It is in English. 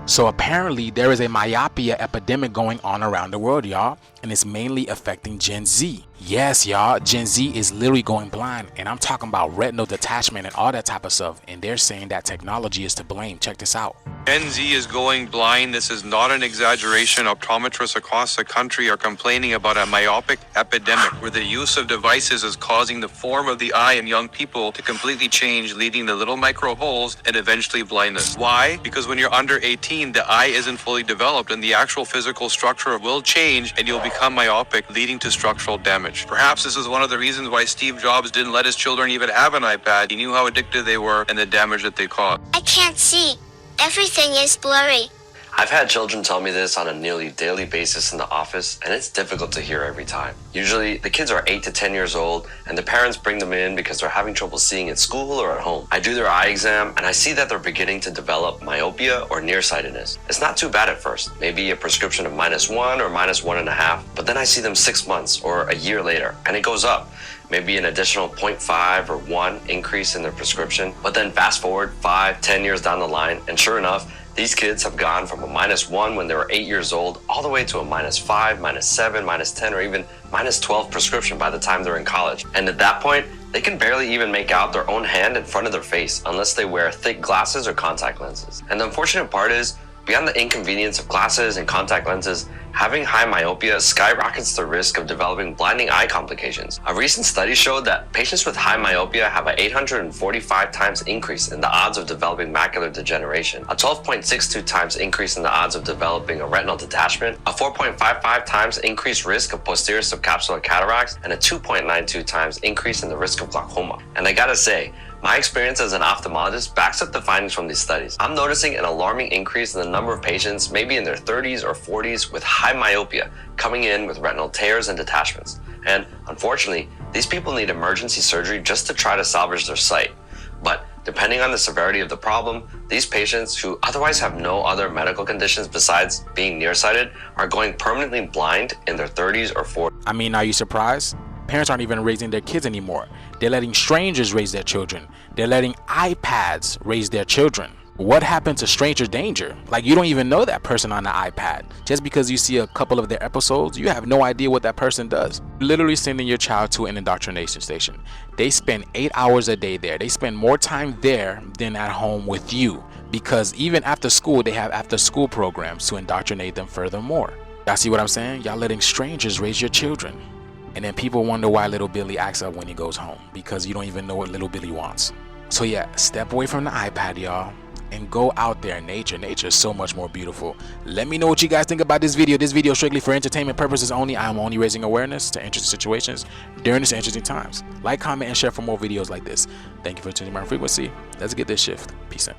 So apparently there is a myopia epidemic going on around the world, y'all, and it's mainly affecting Gen Z. Yes, y'all, Gen Z is literally going blind, and I'm talking about retinal detachment and all that type of stuff, and they're saying that technology is to blame. Check this out. Gen Z is going blind. This is not an exaggeration. Optometrists across the country are complaining about a myopic epidemic where the use of devices is causing the form of the eye in young people to completely change, leading to little micro holes and eventually blindness. Why? Because when you're under 18, the eye isn't fully developed and the actual physical structure will change and you'll become myopic, leading to structural damage. Perhaps this is one of the reasons why Steve Jobs didn't let his children even have an iPad. He knew how addicted they were and the damage that they caused. I can't see. Everything is blurry. I've had children tell me this on a nearly daily basis in the office, and it's difficult to hear every time. Usually, the kids are 8 to 10 years old, and the parents bring them in because they're having trouble seeing at school or at home. I do their eye exam, and I see that they're beginning to develop myopia or nearsightedness. It's not too bad at first, maybe a prescription of -1 or -1.5, but then I see them 6 months or a year later, and it goes up. Maybe an additional 0.5 or 1 increase in their prescription. But then fast forward 5, 10 years down the line, and sure enough, these kids have gone from a -1 when they were 8 years old, all the way to a -5, -7, -10, or even -12 prescription by the time they're in college. And at that point, they can barely even make out their own hand in front of their face unless they wear thick glasses or contact lenses. And the unfortunate part is, beyond the inconvenience of glasses and contact lenses, having high myopia skyrockets the risk of developing blinding eye complications. A recent study showed that patients with high myopia have an 845 times increase in the odds of developing macular degeneration, a 12.62 times increase in the odds of developing a retinal detachment, a 4.55 times increased risk of posterior subcapsular cataracts, and a 2.92 times increase in the risk of glaucoma. And I gotta say, my experience as an ophthalmologist backs up the findings from these studies. I'm noticing an alarming increase in the number of patients, maybe in their 30s or 40s, with high myopia coming in with retinal tears and detachments. And unfortunately, these people need emergency surgery just to try to salvage their sight. But depending on the severity of the problem, these patients who otherwise have no other medical conditions besides being nearsighted are going permanently blind in their 30s or 40s. I mean, are you surprised? Parents aren't even raising their kids anymore. They're letting strangers raise their children. They're letting iPads raise their children. What happened to stranger danger? Like, you don't even know that person on the iPad. Just because you see a couple of their episodes, you have no idea what that person does. Literally sending your child to an indoctrination station. They spend 8 hours a day there. They spend more time there than at home with you. Because even after school, they have after school programs to indoctrinate them furthermore. Y'all see what I'm saying? Y'all letting strangers raise your children. And then people wonder why little Billy acts up when he goes home, because you don't even know what little Billy wants. So yeah, step away from the iPad, y'all, and go out there in nature. Nature is so much more beautiful. Let me know what you guys think about this video. This video is strictly for entertainment purposes only. I am only raising awareness to interesting situations during these interesting times. Like, comment, and share for more videos like this. Thank you for tuning in my frequency. Let's get this shift. Peace out.